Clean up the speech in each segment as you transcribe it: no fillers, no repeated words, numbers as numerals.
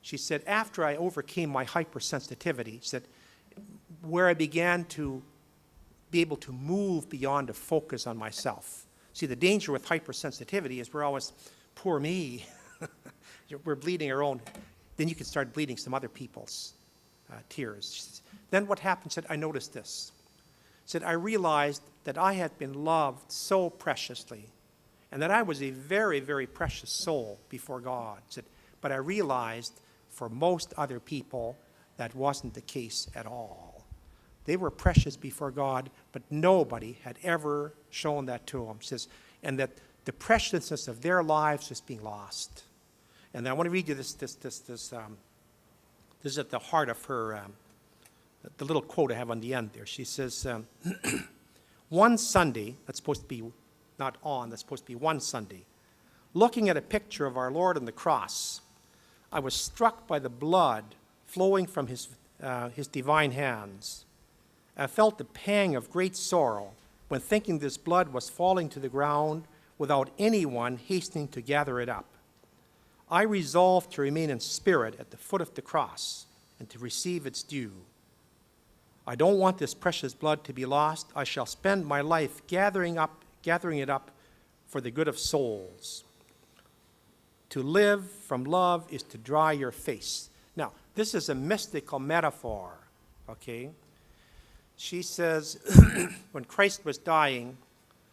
she said, after I overcame my hypersensitivity, she said, where I began to be able to move beyond a focus on myself. See, the danger with hypersensitivity is we're always, poor me. We're bleeding our own. Then you can start bleeding some other people's tears. Then what happened, said, I noticed this. Said, I realized that I had been loved so preciously and that I was a very, very precious soul before God. Said, but I realized for most other people that wasn't the case at all. They were precious before God, but nobody had ever shown that to them. Says, and that the preciousness of their lives was being lost. And I want to read you this is at the heart of her, the little quote I have on the end there. She says, one Sunday, that's supposed to be not on, that's supposed to be one Sunday, looking at a picture of our Lord on the cross, I was struck by the blood flowing from his divine hands. I felt the pang of great sorrow when thinking this blood was falling to the ground without anyone hastening to gather it up. I resolved to remain in spirit at the foot of the cross and to receive its due. I don't want this precious blood to be lost. I shall spend my life gathering it up for the good of souls. To live from love is to dry your face. Now, this is a mystical metaphor, okay? She says, when Christ was dying,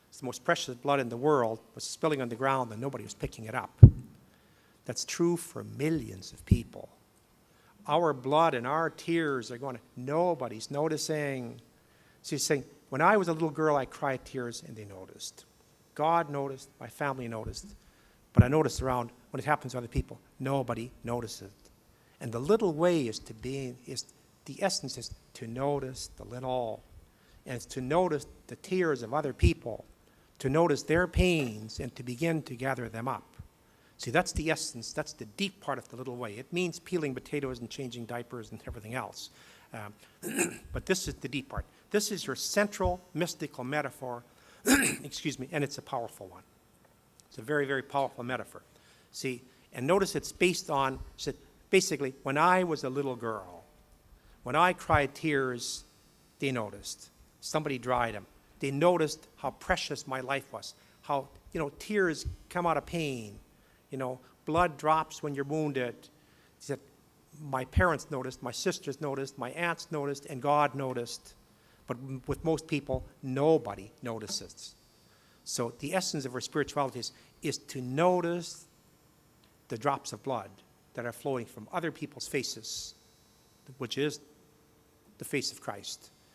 it's the most precious blood in the world was spilling on the ground and nobody was picking it up. That's true for millions of people. Our blood and our tears are going, nobody's noticing. She's saying, when I was a little girl, I cried tears and they noticed. God noticed, my family noticed, but I noticed around when it happens to other people, nobody notices. And the little way the essence is to notice the little, and it's to notice the tears of other people, to notice their pains and to begin to gather them up. See, that's the essence, that's the deep part of the little way. It means peeling potatoes and changing diapers and everything else. But this is the deep part. This is your central mystical metaphor, excuse me, and it's a powerful one. It's a very, very powerful metaphor. See, and notice it's based on, basically, when I was a little girl, when I cried tears, they noticed. Somebody dried them. They noticed how precious my life was, how, tears come out of pain. Blood drops when you're wounded. He said, my parents noticed, my sisters noticed, my aunts noticed, and God noticed. But with most people, nobody notices. So the essence of our spirituality is to notice the drops of blood that are flowing from other people's faces, which is the face of Christ.